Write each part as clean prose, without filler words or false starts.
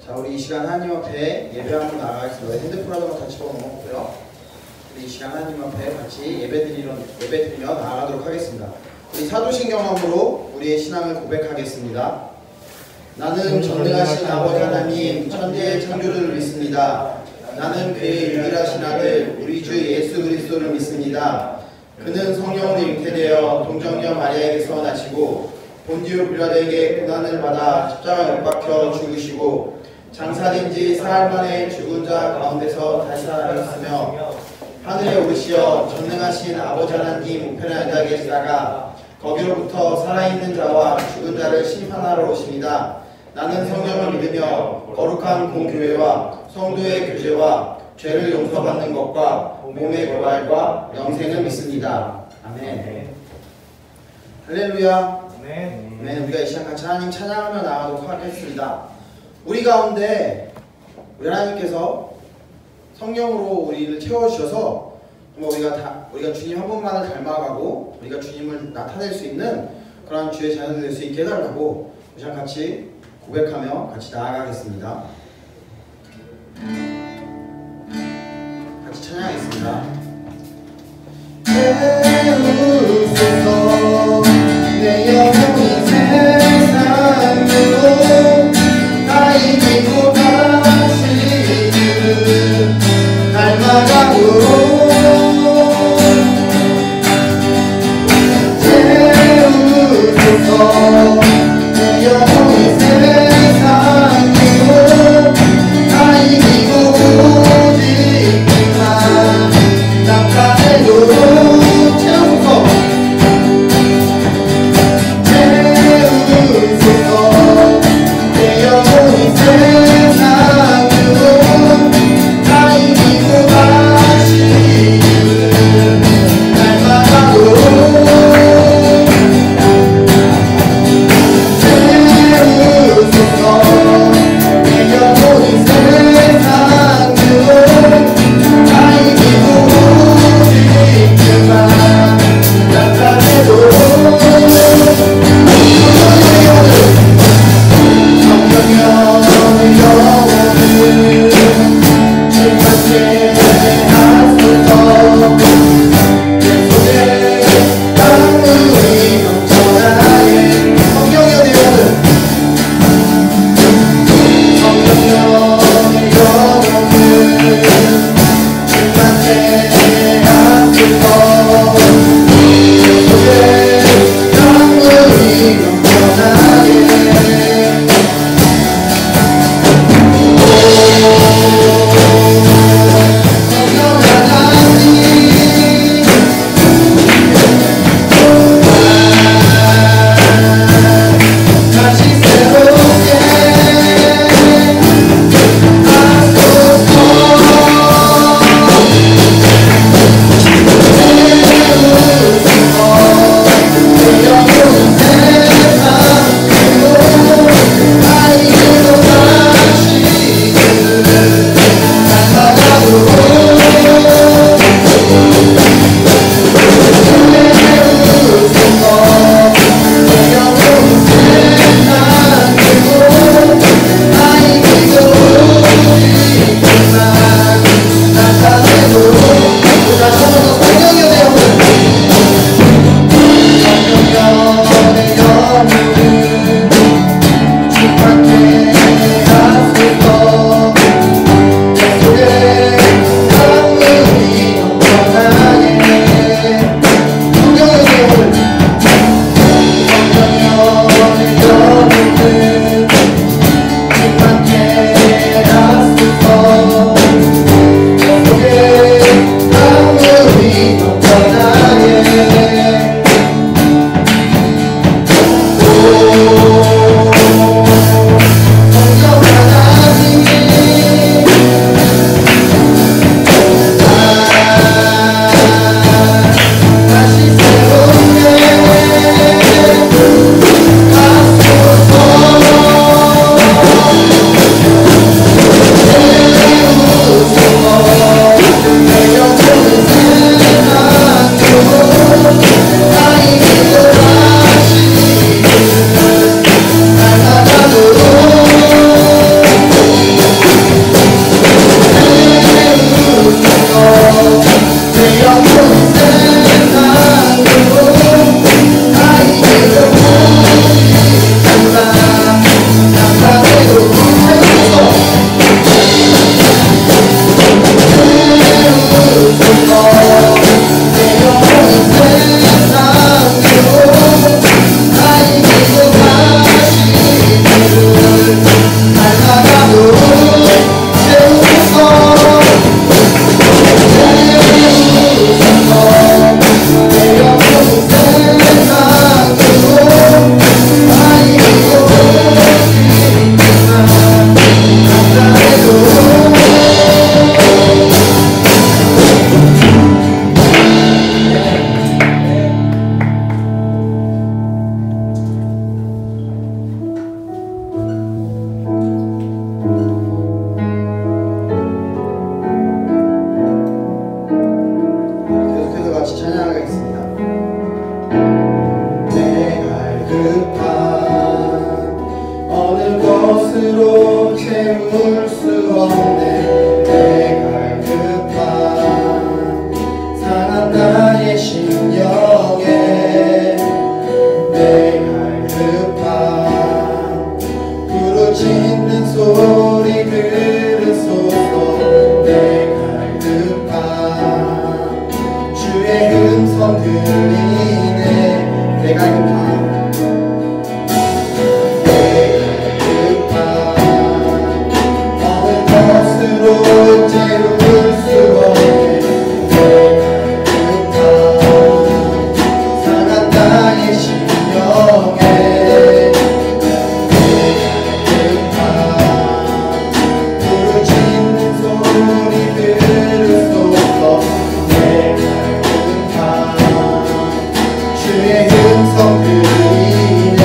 자, 우리 이 시간 하나님 앞에 예배 한번 나가겠습니다. 핸드폰 하나만 다 집어넣었고요. 우리 이 시간 하나님 앞에 같이 예배드리며 나아가도록 하겠습니다. 우리 사도신 경험으로 우리의 신앙을 고백하겠습니다. 나는 전능하신 아버지 하나님 천지의 창조주를 믿습니다. 나는 그의 유일하신 아들 우리 주 예수 그리스도를 믿습니다. 그는 성령으로 잉태되어 동정녀 마리아에게서 나시고 본디오 빌라도에게 고난을 받아 십자가에 못 박혀 죽으시고 장사된 지 사흘 만에 죽은 자 가운데서 다시 살아나셨으며 하늘에 오르시어 전능하신 아버지 하나님 우편에 앉아 계시다가 거기로부터 살아있는 자와 죽은 자를 심판하러 오십니다. 나는 성령을 믿으며 거룩한 공교회와 성도의 교제와 죄를 용서받는 것과 몸의 부활과 영생을 믿습니다. 아멘. 할렐루야. 아멘. 우리가 이 시간 같이 하나님 찬양하며 나아가도록 하겠습니다. 우리 가운데 우리 하나님께서 성령으로 우리를 채워주셔서 우리가 주님 한 분만을 닮아가고 우리가 주님을 나타낼 수 있는 그런 주의 자녀들 될 수 있게 해달라고 이 시간 같이 고백하며 같이 나아가겠습니다. 같이 찬양하겠습니다. 채우소서 내 영혼이 세상으로 다 이기고 다시 닮아가고 채우소서 내 영혼이 세상으로 다 이기고 오직만 낙하해도 채울 수 없네. 내가 급한 상한 나의 심령에 내가 급한 부르짖는 소리 들으소서. 내가 급한 주의 음성 들리네. 내가 급한 채울 수 없네. 내가 상한 나의 심령에 내가 부르짖는 소리 들으소서. 내가 주의 음성 들리네.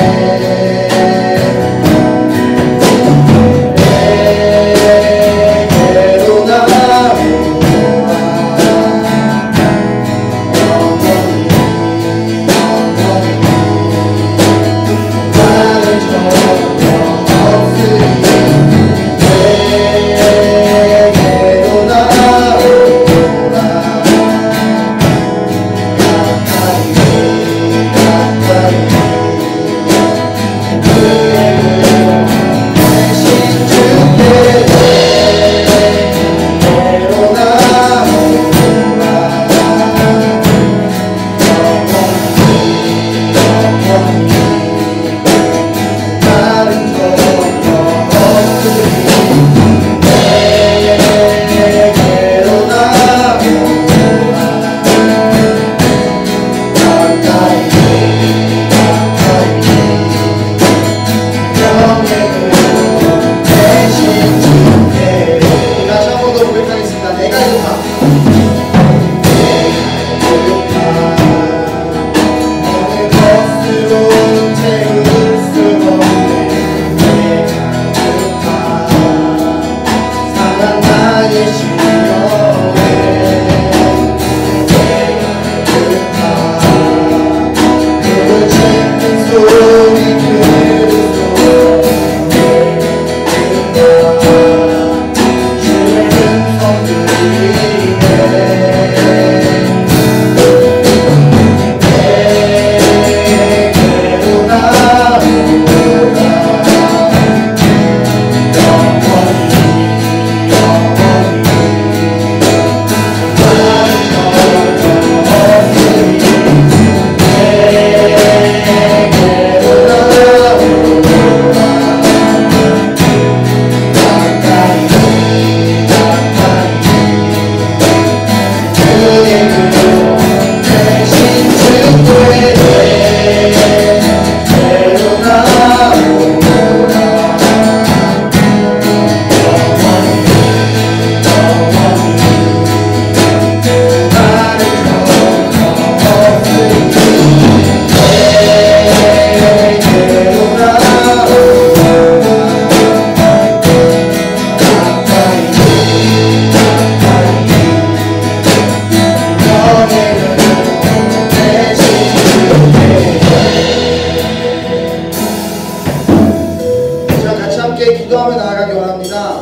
기도하며 나아가기 원합니다.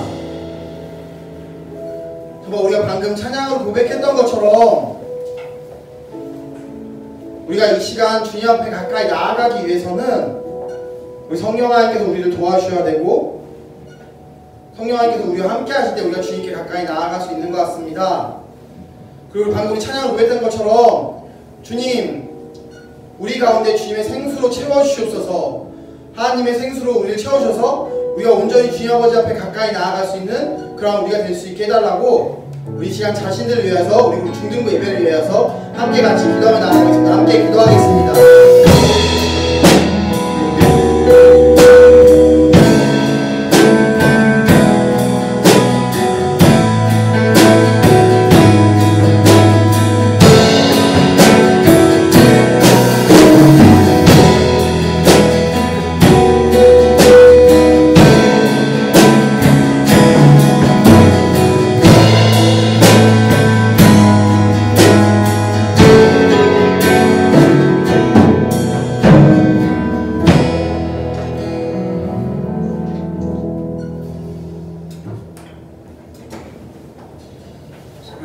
정말 우리가 방금 찬양으로 고백했던 것처럼 우리가 이 시간 주님 앞에 가까이 나아가기 위해서는 우리 성령 하나님께서 우리를 도와주셔야 되고 성령 하나님께서 우리와 함께 하실 때 우리가 주님께 가까이 나아갈 수 있는 것 같습니다. 그리고 방금 우리 찬양으로 고백했던 것처럼 주님, 우리 가운데 주님의 생수로 채워주시옵소서. 하나님의 생수로 우리를 채워주셔서 우리가 온전히 주님 아버지 앞에 가까이 나아갈 수 있는 그런 우리가 될 수 있게 해달라고 우리 시간 자신들을 위해서, 우리 중등부 예배를 위해서 함께 같이 기도하며 나아가겠습니다. 함께 기도하겠습니다.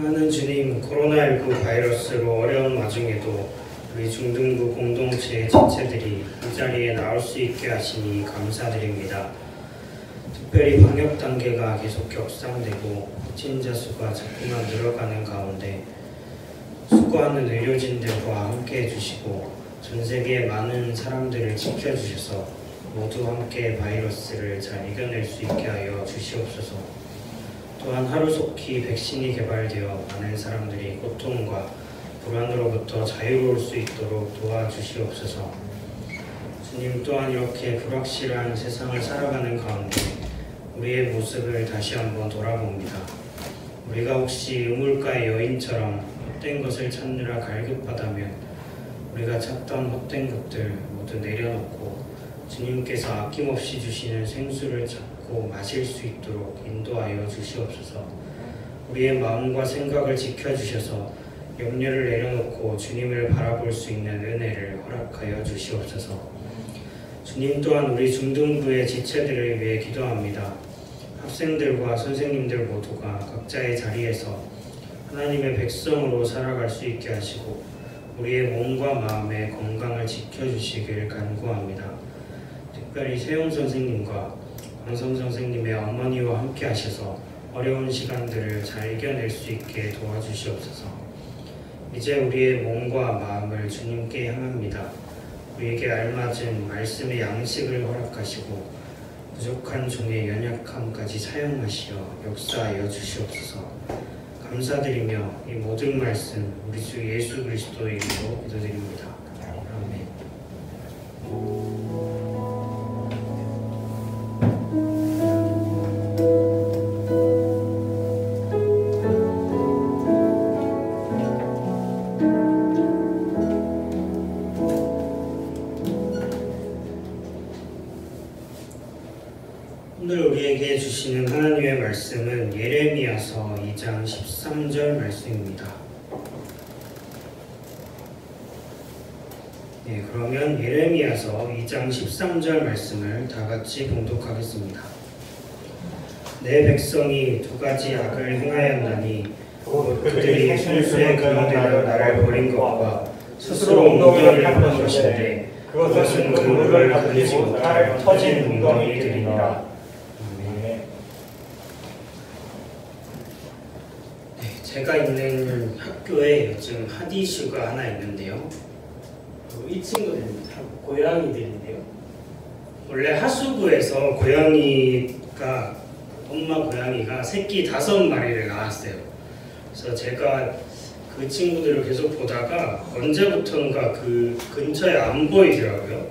사랑하는 주님, 코로나19 바이러스로 어려운 와중에도 우리 중등부 공동체의 지체들이 이 자리에 나올 수 있게 하시니 감사드립니다. 특별히 방역 단계가 계속 격상되고 확진자 수가 자꾸만 늘어가는 가운데 수고하는 의료진들과 함께 해주시고 전 세계의 많은 사람들을 지켜주셔서 모두 함께 바이러스를 잘 이겨낼 수 있게 하여 주시옵소서. 또한 하루속히 백신이 개발되어 많은 사람들이 고통과 불안으로부터 자유로울 수 있도록 도와주시옵소서. 주님, 또한 이렇게 불확실한 세상을 살아가는 가운데 우리의 모습을 다시 한번 돌아봅니다. 우리가 혹시 우물가의 여인처럼 헛된 것을 찾느라 갈급하다면 우리가 찾던 헛된 것들 모두 내려놓고 주님께서 아낌없이 주시는 생수를 찾고 마실 수 있도록 인도하여 주시옵소서. 우리의 마음과 생각을 지켜주셔서 염려를 내려놓고 주님을 바라볼 수 있는 은혜를 허락하여 주시옵소서. 주님, 또한 우리 중등부의 지체들을 위해 기도합니다. 학생들과 선생님들 모두가 각자의 자리에서 하나님의 백성으로 살아갈 수 있게 하시고 우리의 몸과 마음의 건강을 지켜주시길 간구합니다. 특별히 세용 선생님과 광성 선생님의 어머니와 함께 하셔서 어려운 시간들을 잘 이겨낼 수 있게 도와주시옵소서. 이제 우리의 몸과 마음을 주님께 향합니다. 우리에게 알맞은 말씀의 양식을 허락하시고 부족한 종의 연약함까지 사용하시어 역사하여 주시옵소서. 감사드리며 이 모든 말씀 우리 주 예수 그리스도의 이름으로 기도드립니다. 아멘. 오늘 우리에게 주시는 하나님의 말씀은 예레미야서 2장 13절 말씀입니다. 네, 그러면 예레미야서 2장 13절 말씀을 다 같이 봉독하겠습니다. 내 백성이 두 가지 악을 행하였나니 그들이 순수에 근원되어 나를 버린 것과 스스로 웅덩이를 한 것인데 그것은 그물을 가두지 못할 터진 웅덩이들이니라. 제가 있는 학교에 요즘 핫 이슈가 하나 있는데요. 이 친구들입니다. 고양이들인데요. 원래 하수구에서 엄마 고양이가 새끼 5마리를 낳았어요. 그래서 제가 그 친구들을 계속 보다가 언제부턴가 그 근처에 안 보이더라고요.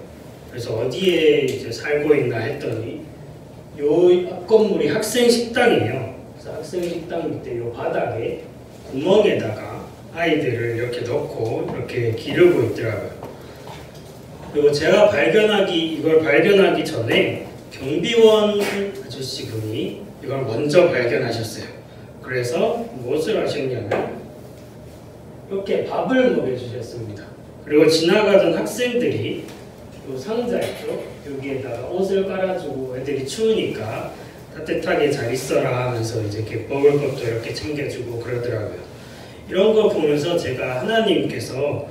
그래서 어디에 이제 살고 있나 했더니 요 앞 건물이 학생 식당이에요. 그래서 학생 식당 밑에 요 바닥에 구멍에다가 아이들을 이렇게 넣고 이렇게 기르고 있더라고요. 그리고 제가 이걸 발견하기 전에 경비원 아저씨 분이 이걸 먼저 발견하셨어요. 그래서 무엇을 하셨냐면 이렇게 밥을 먹여주셨습니다. 그리고 지나가던 학생들이 이 상자 있죠? 여기에다가 옷을 깔아주고 애들이 추우니까 따뜻하게 잘 있어라 하면서 이제 이렇게 먹을 것도 이렇게 챙겨주고 그러더라고요. 이런 거 보면서 제가 하나님께서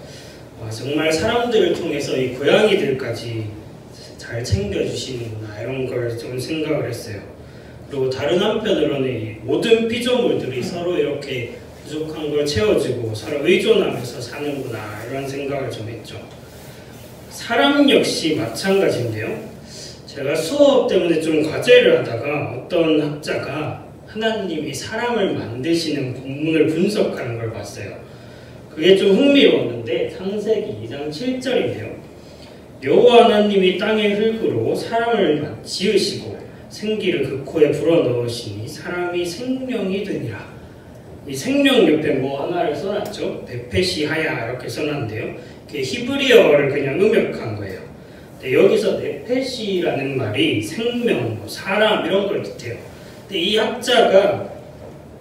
정말 사람들을 통해서 이 고양이들까지 잘 챙겨주시는구나 이런 걸 좀 생각을 했어요. 그리고 다른 한편으로는 이 모든 피조물들이 서로 이렇게 부족한 걸 채워주고 서로 의존하면서 사는구나 이런 생각을 좀 했죠. 사람 역시 마찬가지인데요. 제가 수업 때문에 좀 과제를 하다가 어떤 학자가 하나님이 사람을 만드시는 본문을 분석하는 걸 봤어요. 그게 좀 흥미로웠는데 창세기 2장 7절인데요. 여호와 하나님이 땅의 흙으로 사람을 지으시고 생기를 그 코에 불어넣으시니 사람이 생명이 되니라. 이 생명 옆에 뭐 하나를 써놨죠. 베페시하야 이렇게 써놨는데요. 그게 히브리어를 그냥 음역한 거예요. 여기서 네페시라는 말이 생명, 사람 이런 걸 뜻해요. 근데 이 학자가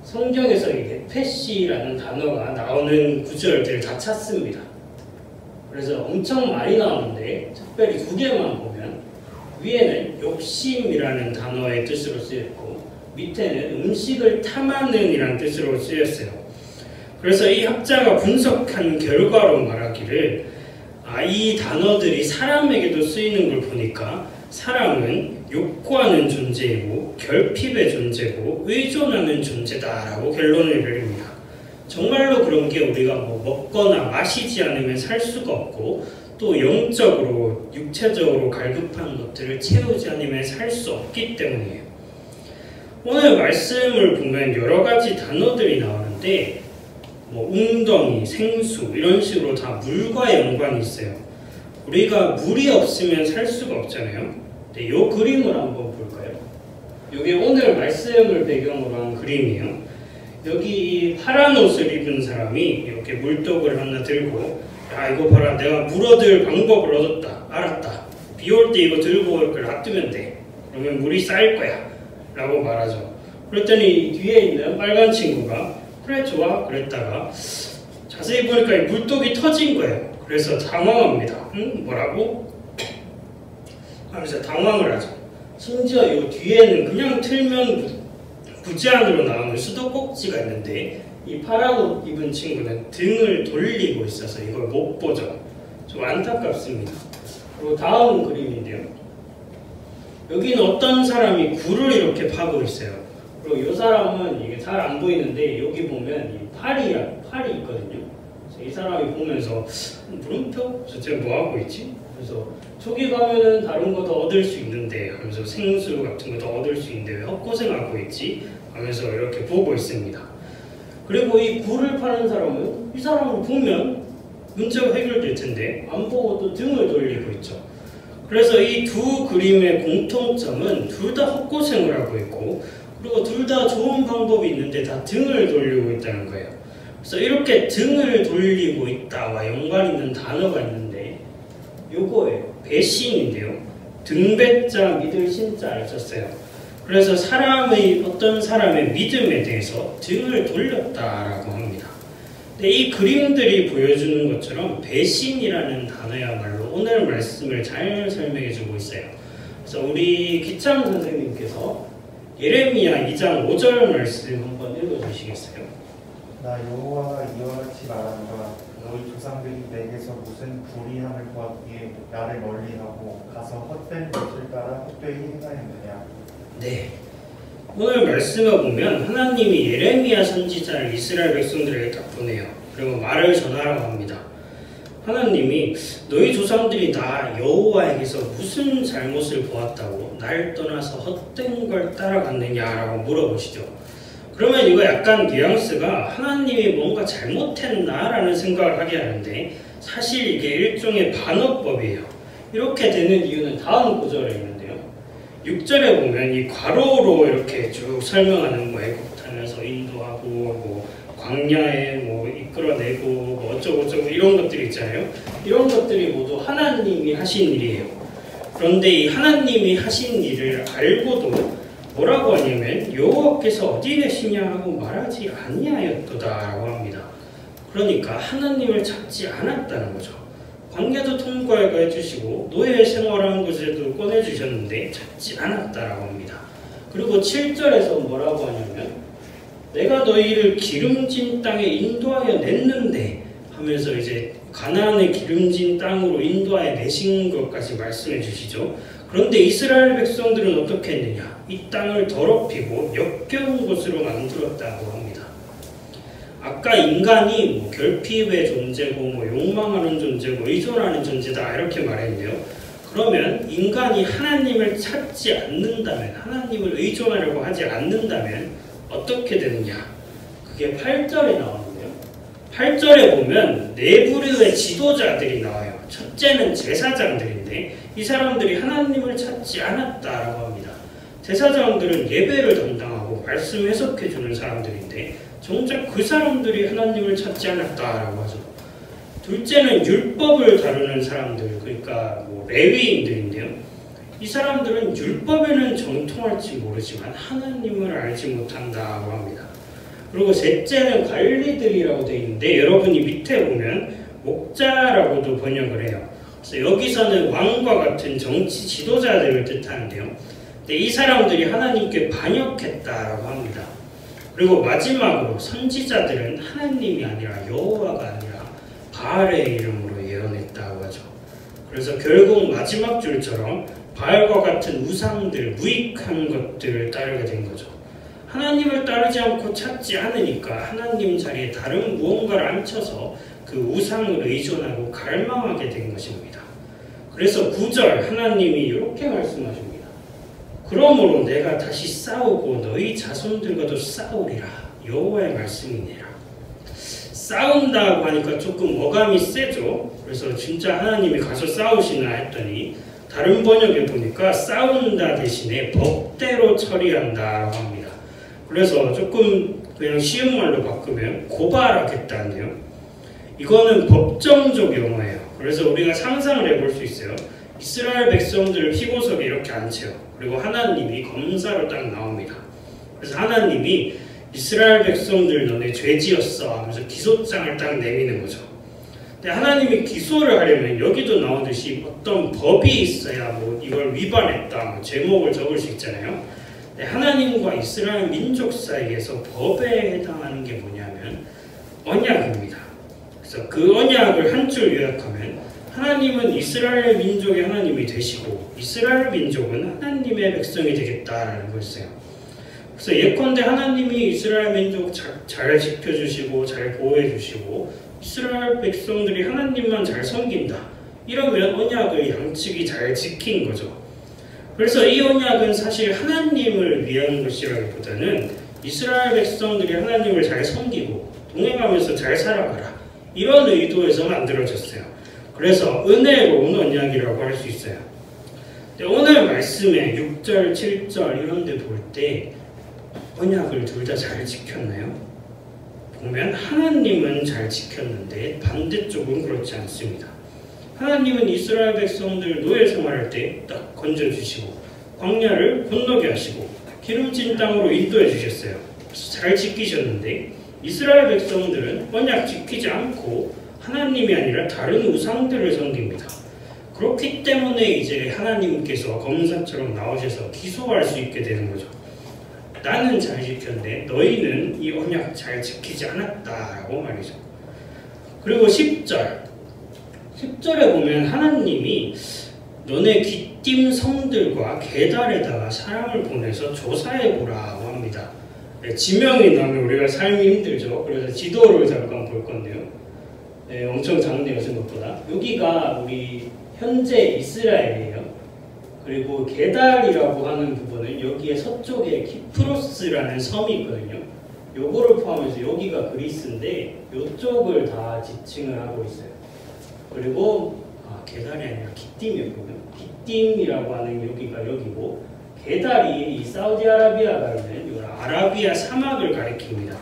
성경에서 이 네페시라는 단어가 나오는 구절들을 다 찾습니다. 그래서 엄청 많이 나오는데 특별히 2개만 보면 위에는 욕심이라는 단어의 뜻으로 쓰였고 밑에는 음식을 탐하는 이라는 뜻으로 쓰였어요. 그래서 이 학자가 분석한 결과로 말하기를 이 단어들이 사람에게도 쓰이는 걸 보니까 사람은 욕구하는 존재이고 결핍의 존재고 의존하는 존재다라고 결론을 내립니다. 정말로 그런 게 우리가 먹거나 마시지 않으면 살 수가 없고 또 영적으로 육체적으로 갈급한 것들을 채우지 않으면 살 수 없기 때문이에요. 오늘 말씀을 보면 여러 가지 단어들이 나오는데 웅덩이, 생수 이런 식으로 다 물과 연관이 있어요. 우리가 물이 없으면 살 수가 없잖아요. 이 그림을 한번 볼까요? 이게 오늘 말씀을 배경으로 한 그림이에요. 여기 이 파란 옷을 입은 사람이 이렇게 물독을 하나 들고 야 이거 봐라 내가 물 얻을 방법을 얻었다 알았다 비 올 때 이거 들고 올 걸 놔두면 돼 그러면 물이 쌓일 거야 라고 말하죠. 그랬더니 뒤에 있는 빨간 친구가 그래 좋아 그랬다가 자세히 보니까 이 물독이 터진 거예요. 그래서 당황합니다. 뭐라고? 하면서 당황을 하죠. 심지어 이 뒤에는 그냥 틀면 부제안으로 나오는 수도꼭지가 있는데 이 파란 옷 입은 친구는 등을 돌리고 있어서 이걸 못 보죠. 좀 안타깝습니다. 그리고 다음 그림인데요. 여기는 어떤 사람이 굴을 이렇게 파고 있어요. 그리고 이 사람은 이게 잘 안 보이는데 여기 보면 이 팔이 있거든요. 그래서 이 사람이 보면서 물음표? 쟤 뭐 하고 있지? 그래서 저기 가면은 다른 거 더 얻을 수 있는데 하면서 생수 같은 거 더 얻을 수 있는데 왜 헛고생하고 있지? 하면서 이렇게 보고 있습니다. 그리고 이 굴을 파는 사람은 이 사람을 보면 문제가 해결될 텐데 안 보고 또 등을 돌리고 있죠. 그래서 이 두 그림의 공통점은 둘 다 헛고생을 하고 있고 그리고 둘 다 좋은 방법이 있는데 다 등을 돌리고 있다는 거예요. 그래서 이렇게 등을 돌리고 있다와 연관 있는 단어가 있는데 요거예요. 배신인데요. 등배자 믿을 신자를 썼어요. 그래서 어떤 사람의 믿음에 대해서 등을 돌렸다라고 합니다. 근데 이 그림들이 보여주는 것처럼 배신이라는 단어야말로 오늘 말씀을 잘 설명해주고 있어요. 그래서 우리 기참 선생님께서 예레미야 2장 5절 말씀 한번 읽어주시겠어요? 나 여호와가 이와 같이 말한다. 너희 조상들이 내게서 무슨 불의함을 보았기에 나를 멀리하고 가서 헛된 것을 따라 헛되이 행하였느냐. 네. 오늘 말씀을 보면 하나님이 예레미야 선지자를 이스라엘 백성들에게 딱 보내요. 그리고 말을 전하라고 합니다. 하나님이 너희 조상들이 나 여호와에게서 무슨 잘못을 보았다고 날 떠나서 헛된 걸 따라갔느냐라고 물어보시죠. 그러면 이거 약간 뉘앙스가 하나님이 뭔가 잘못했나라는 생각을 하게 하는데 사실 이게 일종의 반어법이에요. 이렇게 되는 이유는 다음 구절에 있는데요. 6절에 보면 이 괄호로 이렇게 쭉 설명하는 애국탄에서 인도하고 광야에 이끌어내고 어쩌고저쩌고 이런 것들이 있잖아요. 이런 것들이 모두 하나님이 하신 일이에요. 그런데 이 하나님이 하신 일을 알고도 뭐라고 하냐면 여호와께서 어디 계시냐 하고 말하지 아니하였도다라고 합니다. 그러니까 하나님을 찾지 않았다는 거죠. 광야도 통과하게 해주시고 노예 생활하는 곳에도 꺼내주셨는데 찾지 않았다라고 합니다. 그리고 7절에서 뭐라고 하냐면 내가 너희를 기름진 땅에 인도하여 냈는데 하면서 이제 가나안의 기름진 땅으로 인도하여 내신 것까지 말씀해 주시죠. 그런데 이스라엘 백성들은 어떻게 했느냐? 이 땅을 더럽히고 역겨운 곳으로 만들었다고 합니다. 아까 인간이 결핍의 존재고 욕망하는 존재고 의존하는 존재다 이렇게 말했는데요. 그러면 인간이 하나님을 찾지 않는다면, 하나님을 의존하려고 하지 않는다면 어떻게 되느냐? 그게 8절에 나오는데요. 8절에 보면 네 부류의 지도자들이 나와요. 첫째는 제사장들인데 이 사람들이 하나님을 찾지 않았다라고 합니다. 제사장들은 예배를 담당하고 말씀 해석해주는 사람들인데 정작 그 사람들이 하나님을 찾지 않았다라고 하죠. 둘째는 율법을 다루는 사람들, 그러니까 레위인들인데요. 이 사람들은 율법에는 정통할지 모르지만 하나님을 알지 못한다고 합니다. 그리고 셋째는 관리들이라고 되어 있는데 여러분이 밑에 보면 목자라고도 번역을 해요. 그래서 여기서는 왕과 같은 정치 지도자들을 뜻하는데요. 근데 이 사람들이 하나님께 반역했다라고 합니다. 그리고 마지막으로 선지자들은 하나님이 아니라 여호와가 아니라 바알의 이름으로 예언했다고 하죠. 그래서 결국 마지막 줄처럼 바알과 같은 우상들, 무익한 것들을 따르게 된 거죠. 하나님을 따르지 않고 찾지 않으니까 하나님 자리에 다른 무언가를 앉혀서 그 우상을 의존하고 갈망하게 된 것입니다. 그래서 9절 하나님이 이렇게 말씀하십니다. 그러므로 내가 다시 싸우고 너희 자손들과도 싸우리라. 여호와의 말씀이니라. 싸운다고 하니까 조금 어감이 세죠. 그래서 진짜 하나님이 가서 싸우시나 했더니 다른 번역에 보니까 싸운다 대신에 법대로 처리한다라고 합니다. 그래서 조금 그냥 쉬운 말로 바꾸면 고발하겠다는데요. 이거는 법정적 용어예요. 그래서 우리가 상상을 해볼 수 있어요. 이스라엘 백성들을 피고석에 이렇게 앉혀요. 그리고 하나님이 검사로 딱 나옵니다. 그래서 하나님이 이스라엘 백성들 너네 죄지었어 하면서 기소장을 딱 내미는 거죠. 근데 하나님이 기소를 하려면 여기도 나오듯이 어떤 법이 있어야 뭐 이걸 위반했다 뭐 제목을 적을 수 있잖아요. 근데 하나님과 이스라엘 민족 사이에서 법에 해당하는 게 뭐냐면 언약입니다. 그래서 그 언약을 한 줄 요약하면 하나님은 이스라엘 민족의 하나님이 되시고 이스라엘 민족은 하나님의 백성이 되겠다라는 거였어요. 그래서 예컨대 하나님이 이스라엘 민족 잘 지켜주시고 잘 보호해주시고 이스라엘 백성들이 하나님만 잘 섬긴다. 이러면 언약을 양측이 잘 지킨 거죠. 그래서 이 언약은 사실 하나님을 위한 것이라기보다는 이스라엘 백성들이 하나님을 잘 섬기고 동행하면서 잘 살아가라. 이런 의도에서 만들어졌어요. 그래서 은혜로운 언약이라고 할 수 있어요. 오늘 말씀에 6절, 7절 이런 데 볼 때 언약을 둘 다 잘 지켰나요? 보면 하나님은 잘 지켰는데 반대쪽은 그렇지 않습니다. 하나님은 이스라엘 백성들 노예 생활할 때 딱 건져주시고 광야를 건너게 하시고 기름진 땅으로 인도해 주셨어요. 잘 지키셨는데 이스라엘 백성들은 언약 지키지 않고 하나님이 아니라 다른 우상들을 섬깁니다. 그렇기 때문에 이제 하나님께서 검사처럼 나오셔서 기소할 수 있게 되는 거죠. 나는 잘 지켰는데 너희는 이 언약 잘 지키지 않았다라고 말이죠. 그리고 10절에 보면 하나님이 너네 깃딤 성들과 게달에다가 사람을 보내서 조사해보라고 합니다. 네, 지명이 나면 우리가 삶이 힘들죠. 그래서 지도를 잠깐 볼 건데요. 네, 엄청 작네요, 생각보다. 여기가 우리 현재 이스라엘이에요. 그리고 게달이라고 하는 부분은 여기에 서쪽에 키프로스라는 섬이 있거든요. 요거를 포함해서 여기가 그리스인데 요쪽을 다 지칭을 하고 있어요. 그리고 게달이 아니라 깃딤이었거든요. 깃딤이라고 하는 여기가 여기고 게달이 이 사우디아라비아가 있는 이 아라비아 사막을 가리킵니다.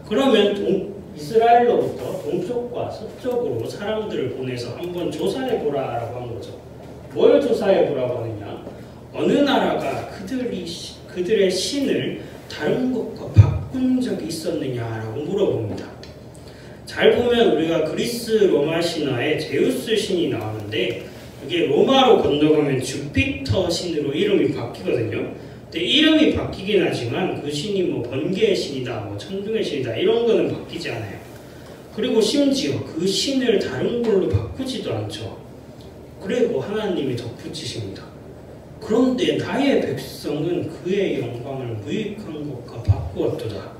그러면 이스라엘로부터 동쪽과 서쪽으로 사람들을 보내서 한번 조사해보라라고 한 거죠. 뭘 조사해보라고 하느냐? 어느 나라가 그들의 신을 다른 것과 바꾼 적이 있었느냐라고 물어봅니다. 잘 보면 우리가 그리스 로마 신화에 제우스 신이 나오는데 이게 로마로 건너가면 주피터 신으로 이름이 바뀌거든요. 근데 이름이 바뀌긴 하지만 그 신이 뭐 번개의 신이다, 뭐 천둥의 신이다 이런 거는 바뀌지 않아요. 그리고 심지어 그 신을 다른 걸로 바꾸지도 않죠. 그리고 하나님이 덧붙이십니다. 그런데 나의 백성은 그의 영광을 무익한 것과 바꾸었도다.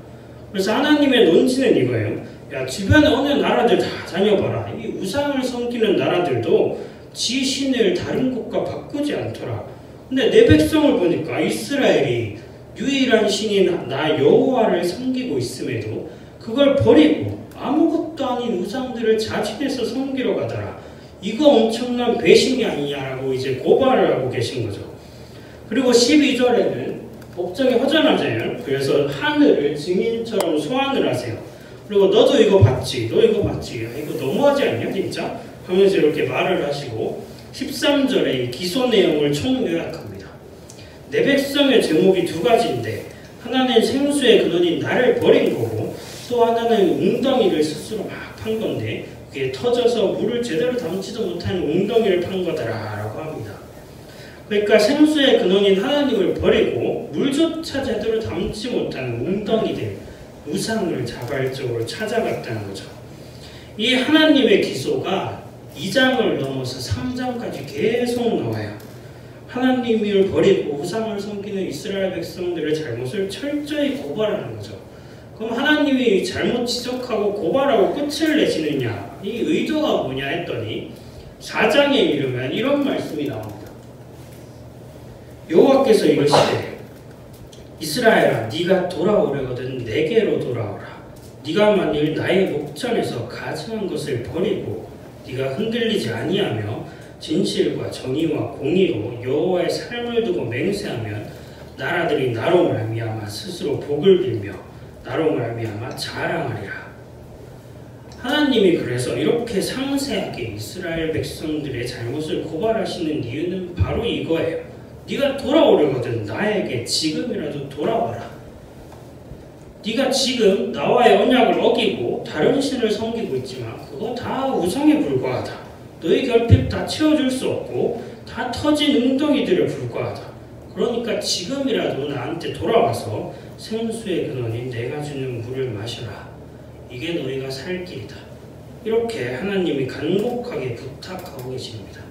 그래서 하나님의 논지는 이거예요. 야, 주변에 어느 나라들 다 다녀봐라. 이 우상을 섬기는 나라들도 지 신을 다른 것과 바꾸지 않더라. 근데 내 백성을 보니까 이스라엘이 유일한 신인 나 여호와를 섬기고 있음에도 그걸 버리고 아무것도 아닌 우상들을 자진해서 섬기러 가더라. 이거 엄청난 배신이 아니냐라고 이제 고발을 하고 계신 거죠. 그리고 12절에는 법정이 허전하잖아요. 그래서 하늘을 증인처럼 소환을 하세요. 그리고 너도 이거 봤지? 너 이거 봤지? 이거 너무하지 않냐 진짜? 하면서 이렇게 말을 하시고 13절에 기소 내용을 총요약합니다. 내 백성의 제목이 두 가지인데 하나는 생수의 근원인 나를 버린 거고 또 하나는 웅덩이를 스스로 막 판 건데 그게 터져서 물을 제대로 담지도 못한 웅덩이를 판 거다라고 합니다. 그러니까 생수의 근원인 하나님을 버리고 물조차 제대로 담지 못한 웅덩이들 우상을 자발적으로 찾아갔다는 거죠. 이 하나님의 기소가 2장을 넘어서 3장까지 계속 나와요. 하나님을 버리고 우상을 섬기는 이스라엘 백성들의 잘못을 철저히 고발하는 거죠. 그럼 하나님이 잘못 지적하고 고발하고 끝을 내시느냐, 이 의도가 뭐냐 했더니 4장에 이르면 이런 말씀이 나옵니다. 여호와께서 이르시되 이스라엘아, 네가 돌아오려거든 내게로 돌아오라. 네가 만일 나의 목전에서 가증한 것을 버리고 네가 흔들리지 아니하며 진실과 정의와 공의로 여호와의 삶을 두고 맹세하면 나라들이 나로 말미암아 스스로 복을 빌며 나로 말미암아 자랑하리라. 하나님이 그래서 이렇게 상세하게 이스라엘 백성들의 잘못을 고발하시는 이유는 바로 이거예요. 네가 돌아오려거든 나에게 지금이라도 돌아와라. 네가 지금 나와의 언약을 어기고 다른 신을 섬기고 있지만 그거 다 우상에 불과하다. 너희 결핍 다 채워줄 수 없고 다 터진 웅덩이들에 불과하다. 그러니까 지금이라도 나한테 돌아와서 생수의 근원인 내가 주는 물을 마셔라. 이게 너희가 살 길이다. 이렇게 하나님이 간곡하게 부탁하고 계십니다.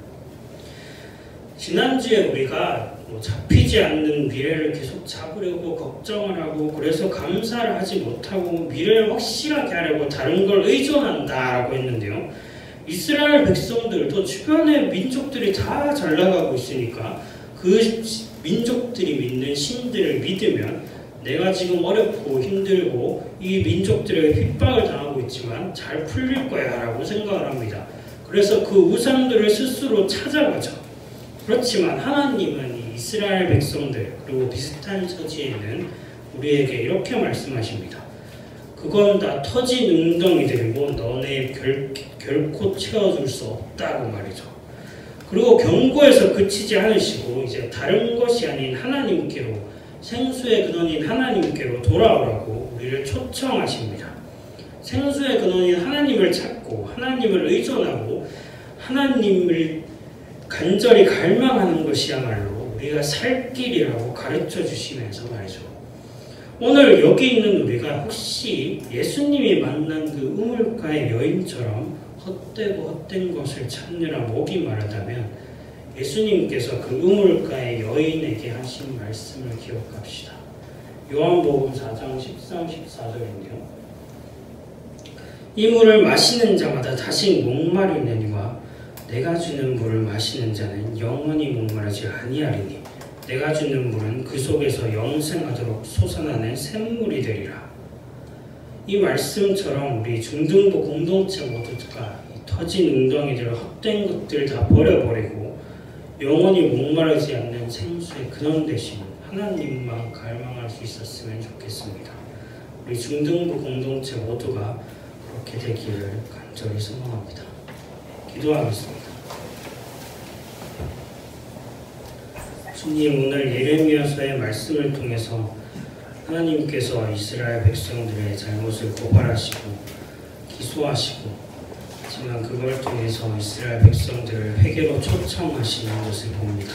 지난주에 우리가 잡히지 않는 미래를 계속 잡으려고 걱정을 하고 그래서 감사를 하지 못하고 미래를 확실하게 하려고 다른 걸 의존한다라고 했는데요. 이스라엘 백성들도 주변의 민족들이 다 잘 나가고 있으니까 그 민족들이 믿는 신들을 믿으면 내가 지금 어렵고 힘들고 이 민족들에게 핍박을 당하고 있지만 잘 풀릴 거야 라고 생각을 합니다. 그래서 그 우상들을 스스로 찾아가죠. 그렇지만 하나님은 이 이스라엘 백성들 그리고 비슷한 처지에 있는 우리에게 이렇게 말씀하십니다. 그건 다 터진 웅덩이들이고 너네 결코 채워줄 수 없다고 말이죠. 그리고 경고에서 그치지 않으시고 이제 다른 것이 아닌 하나님께로 생수의 근원인 하나님께로 돌아오라고 우리를 초청하십니다. 생수의 근원인 하나님을 찾고 하나님을 의존하고 하나님을 간절히 갈망하는 것이야말로 우리가 살 길이라고 가르쳐 주시면서 말이죠. 오늘 여기 있는 우리가 혹시 예수님이 만난 그 우물가의 여인처럼 헛되고 헛된 것을 찾느라 목이 마르다면 예수님께서 그 우물가의 여인에게 하신 말씀을 기억합시다. 요한복음 4장 13, 14절인데요. 이 물을 마시는 자마다 다시 목마르느니와 내가 주는 물을 마시는 자는 영원히 목마르지 아니하리니 내가 주는 물은 그 속에서 영생하도록 솟아나는 샘물이 되리라. 이 말씀처럼 우리 중등부 공동체 모두가 이 터진 웅덩이들 헛된 것들 다 버려버리고 영원히 목마르지 않는 생수의 근원 되신 하나님만 갈망할 수 있었으면 좋겠습니다. 우리 중등부 공동체 모두가 그렇게 되기를 간절히 소망합니다. 기도하겠습니다. 주님, 오늘 예레미야서의 말씀을 통해서 하나님께서 이스라엘 백성들의 잘못을 고발하시고 기소하시고 하지만 그걸 통해서 이스라엘 백성들을 회개로 초청하시는 것을 봅니다.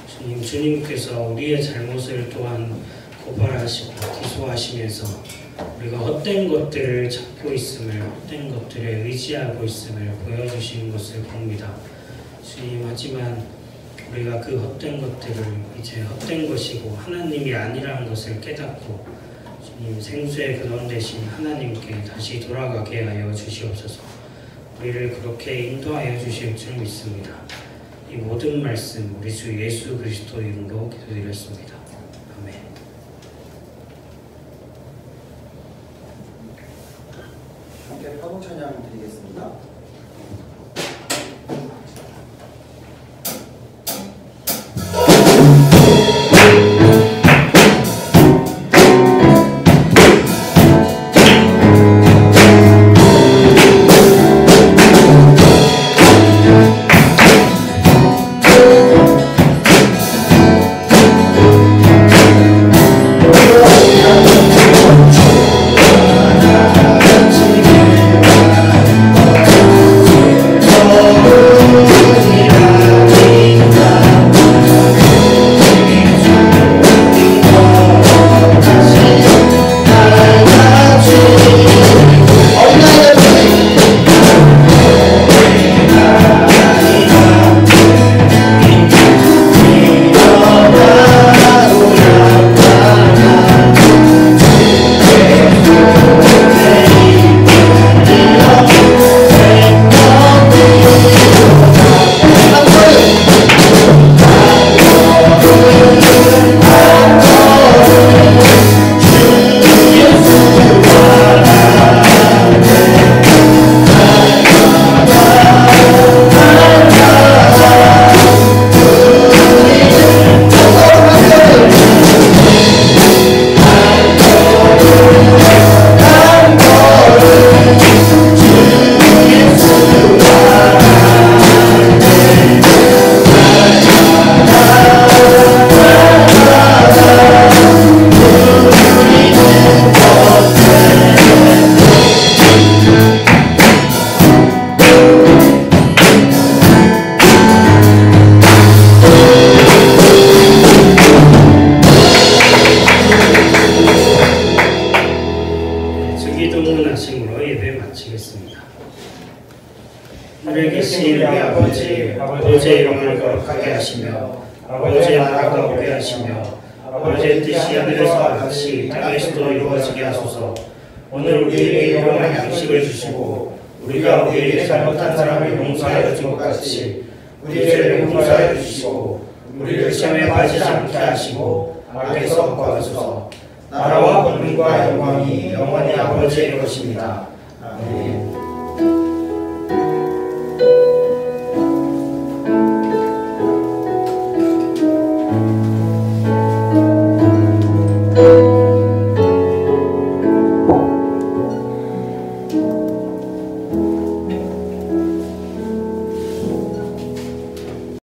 주님, 주님께서 우리의 잘못을 또한 고발하시고 기소하시면서 우리가 헛된 것들을 찾고 있음을 헛된 것들에 의지하고 있음을 보여주시는 것을 봅니다. 주님, 하지만 우리가 그 헛된 것들을 이제 헛된 것이고 하나님이 아니라는 것을 깨닫고 주님 생수의 근원 되신 하나님께 다시 돌아가게 하여 주시옵소서. 우리를 그렇게 인도하여 주실 줄 믿습니다. 이 모든 말씀 우리 주 예수 그리스도 이름으로 기도드렸습니다. 아멘. 함께 파도 찬양 드리겠습니다. 기도하시겠습니다. 하늘에 계신 우리 아버지, 아버지의 이름을 거룩하게 하시며 아버지의 나라가 오게 하시며 아버지의 뜻이 하늘에서 같이 땅에서도 이루어지게 하소서. 오늘 우리에게 일용할 양식을 주시고 우리가 우리에게 잘못한 사람을 용서하여 준 것 같이 우리 죄를 용서하여 주시고 우리를 시험에 빠지지 않게 하시고 악에서 구하소서. 나라와 권능과 영광이 영원히 아버지의 것입니다. 아멘.